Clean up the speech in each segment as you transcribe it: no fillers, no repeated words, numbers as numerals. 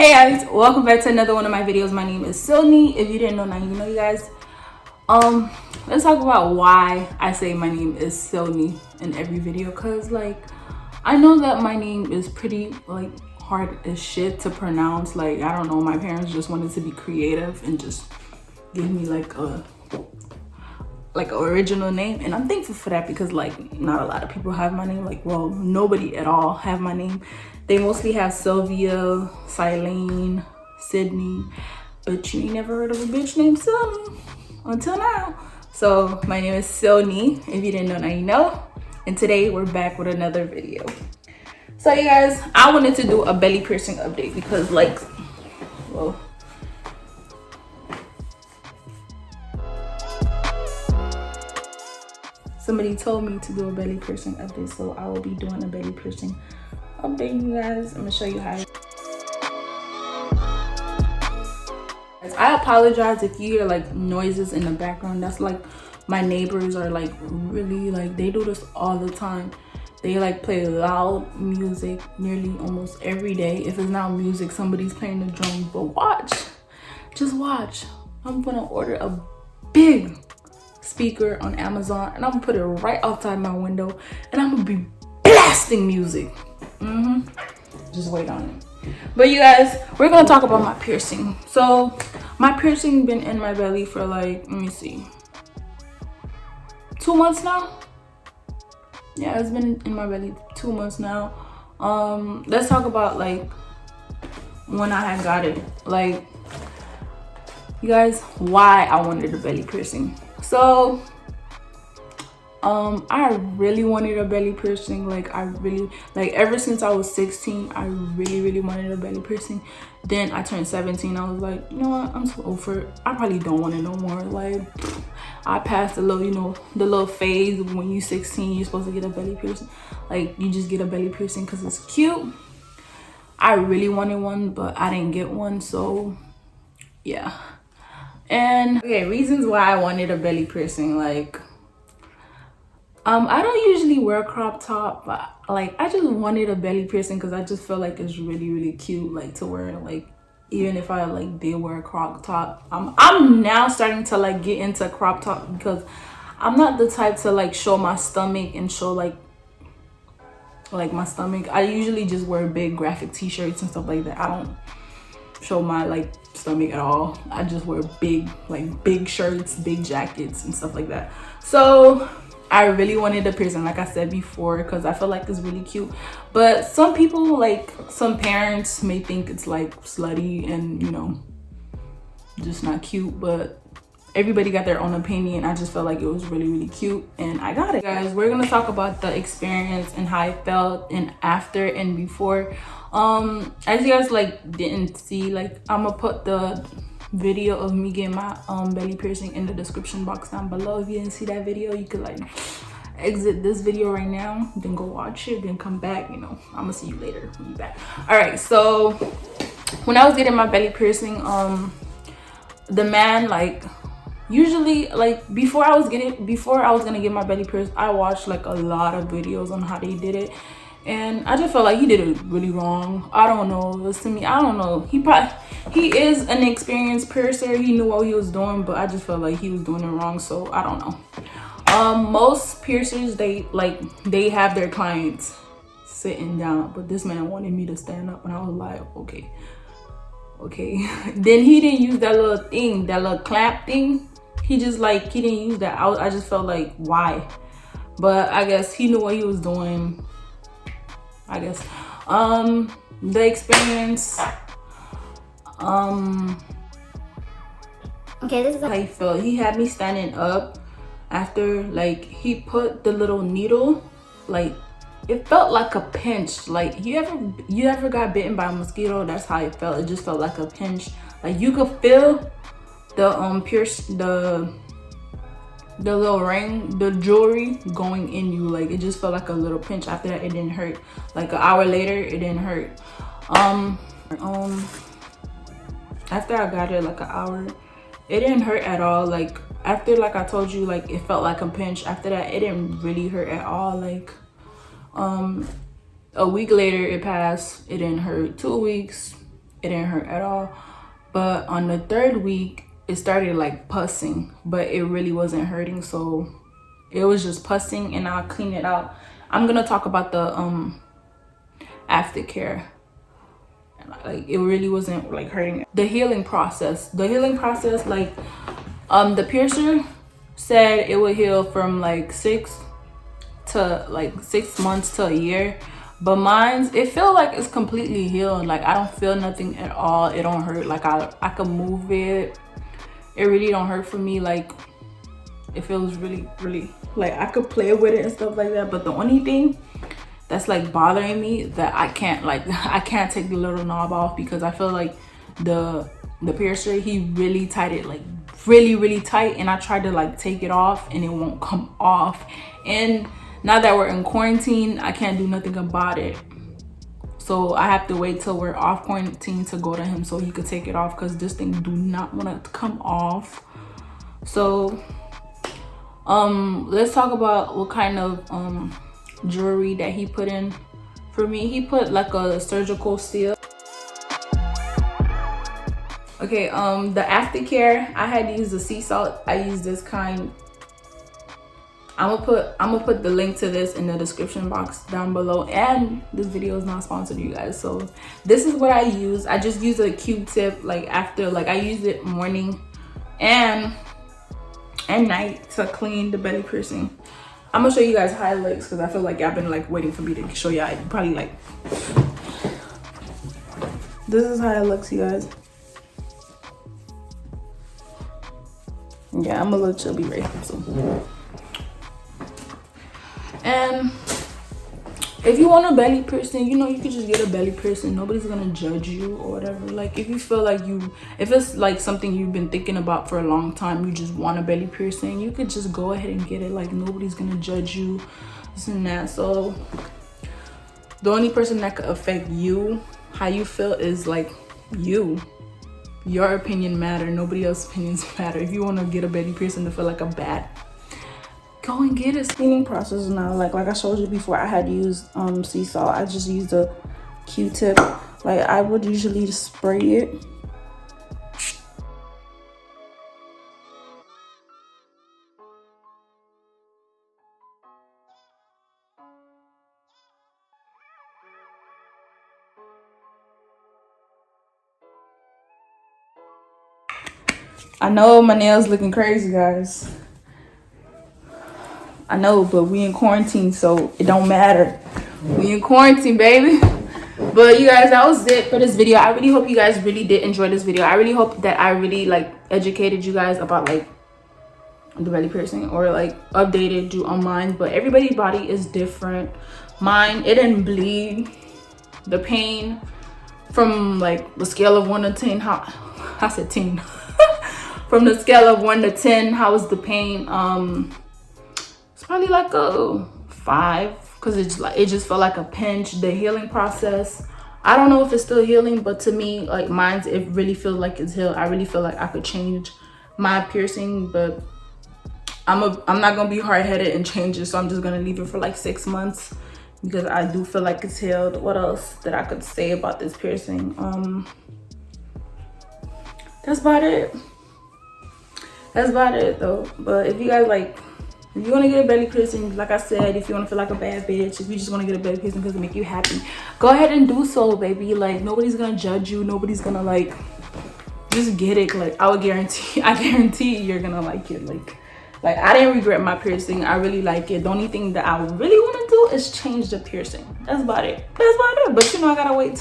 Hey guys, welcome back to another one of my videos. My name is Sylney. If you didn't know, now you know, you guys. Let's talk about why I say my name is Sylney in every video, because I know that my name is pretty hard as shit to pronounce. I don't know, my parents just wanted to be creative and just give me a original name, and I'm thankful for that, because not a lot of people have my name. Well, nobody at all have my name. They mostly have Sylvia, Silene, Sydney, but you ain't never heard of a bitch named Sylney until now. So my name is Sylney. If you didn't know, now you know. And today we're back with another video. So you guys, I wanted to do a belly piercing update because somebody told me to do a belly piercing update, so I will be doing a belly piercing update, you guys. I'm gonna show you how. I apologize if you hear noises in the background. That's my neighbors are really they do this all the time. They play loud music nearly almost every day. If it's not music, somebody's playing the drums. But just watch. I'm gonna order a big speaker on Amazon, and I'm gonna put it right outside my window, and I'm gonna be blasting music. Just wait on it. But you guys, we're gonna talk about my piercing. So my piercing been in my belly for let me see, 2 months now. Yeah, it's been in my belly 2 months now. Let's talk about when I had got it. You guys, why I wanted a belly piercing. So I really wanted a belly piercing. I really ever since I was 16, I really wanted a belly piercing. Then I turned 17. I was like, you know what, I'm too old for it. I probably don't want it no more. I passed the little phase when you're 16, you're supposed to get a belly piercing. You just get a belly piercing because it's cute. I really wanted one, but I didn't get one, so yeah. And okay, reasons why I wanted a belly piercing. I don't usually wear crop top, but I just wanted a belly piercing because I just feel it's really cute to wear. Even if I did wear a crop top, I'm now starting to get into crop top, because I'm not the type to show my stomach and show my stomach. I usually just wear big graphic t-shirts and stuff like that. I don't show my stomach at all. I just wear big shirts, big jackets and stuff like that. So I really wanted a piercing, like I said before, because I feel it's really cute. But some people, some parents may think it's slutty and just not cute. But everybody got their own opinion. I just felt it was really cute, and I got it. Guys, we're gonna talk about the experience and how I felt and after and before. As you guys didn't see, I'm gonna put the video of me getting my belly piercing in the description box down below. If you didn't see that video, you could exit this video right now, then go watch it, then come back. I'm gonna see you later when you back. All right, so when I was getting my belly piercing, the man usually before I was gonna get my belly pierced, I watched a lot of videos on how they did it, and I just felt he did it really wrong. I don't know, listen to me, I don't know. He is an experienced piercer. He knew what he was doing, but I just felt he was doing it wrong. So I don't know. Most piercers, they have their clients sitting down, but this man wanted me to stand up, and I was like, okay. Then he didn't use that little thing, that little clamp thing. He just he didn't use that. I just felt why? But I guess he knew what he was doing, I guess. The experience, okay, this is how he felt. He had me standing up after he put the little needle. It felt like a pinch. You ever got bitten by a mosquito? That's how it felt. It just felt like a pinch. You could feel the the little ring, the jewelry going in you. It just felt like a little pinch. After that, it didn't hurt. An hour later, it didn't hurt. After I got it, an hour, it didn't hurt at all. After, I told you, it felt like a pinch. After that, it didn't really hurt at all. A week later, it passed. It didn't hurt. 2 weeks, it didn't hurt at all. But on the 3rd week, it started like pussing, but it really wasn't hurting. So it was just pussing, and I'll clean it out. I'm gonna talk about the aftercare. Like, it really wasn't like hurting. The healing process, like the piercer said it would heal from like 6 months to a year, but mine's, it feel like it's completely healed. Like, I don't feel nothing at all. It don't hurt. Like, I can move it. It really don't hurt for me. Like, it feels really like I could play with it and stuff like that. But the only thing that's like bothering me, that I can't take the little knob off, because I feel like the piercer, he really tied it, like really tight, and I tried to like take it off and it won't come off. And now that we're in quarantine, I can't do nothing about it. So I have to wait till we're off quarantine to go to him so he could take it off, because this thing do not want to come off. So let's talk about what kind of jewelry that he put in for me. He put like a surgical steel. Okay, the aftercare, I had to use the sea salt. I used this kind. I'm gonna put the link to this in the description box down below, and this video is not sponsored, you guys. So this is what I use. I just use a Q-tip, like after, like I use it morning and night to clean the belly piercing. I'm gonna show you guys how it looks, because I feel like y'all been like waiting for me to show y'all. Probably like, this is how it looks, you guys. Yeah, I'm a little chubby right now, so. And if you want a belly piercing, you know, you could just get a belly piercing. Nobody's gonna judge you or whatever. Like, if you feel like if it's like something you've been thinking about for a long time, you just want a belly piercing, you could just go ahead and get it. Like, nobody's gonna judge you, this and that. So the only person that could affect you, how you feel, is like you. Your opinion matter. Nobody else's opinions matter. If you want to get a belly piercing to feel like a bat, go and get it. Cleaning process now, like I showed you before, I had used sea salt. I just used a Q-tip. Like, I would usually just spray it. I know my nails looking crazy, guys. I know, but we in quarantine, so it don't matter. We in quarantine, baby. But you guys, that was it for this video. I really hope you guys really did enjoy this video. I really hope that I really like educated you guys about like the belly piercing, or like updated you on mine. But everybody's body is different. Mine, it didn't bleed. The pain, from like the scale of 1 to 10, how I said 10. From the scale of 1 to 10, how was the pain? It's probably like a 5, because it's like, it just felt like a pinch. The healing process, I don't know if it's still healing, but to me, like mine's, it really feels like it's healed. I really feel like I could change my piercing, but I'm not gonna be hard-headed and change it. So I'm just gonna leave it for like 6 months, because I do feel like it's healed. What else that I could say about this piercing? That's about it. That's about it though. But if you guys like, if you want to get a belly piercing, like I said, if you want to feel like a bad bitch, if you just want to get a belly piercing because it make you happy, go ahead and do so, baby. Like, nobody's gonna judge you. Nobody's gonna like, just get it. Like, I guarantee you're gonna like it. Like I didn't regret my piercing. I really like it. The only thing that I really want to do is change the piercing. That's about it. That's about it. But you know, I gotta wait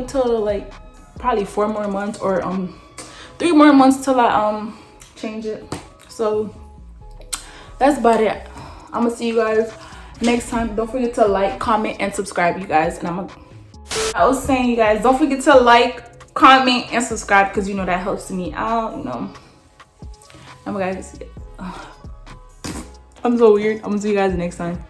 till like probably 4 more months, or 3 more months till I change it. So that's about it. I'm gonna see you guys next time. Don't forget to like, comment, and subscribe, you guys. And I was saying, you guys, don't forget to like, comment, and subscribe, because you know that helps me out, you know. I'm so weird. I'm gonna see you guys next time.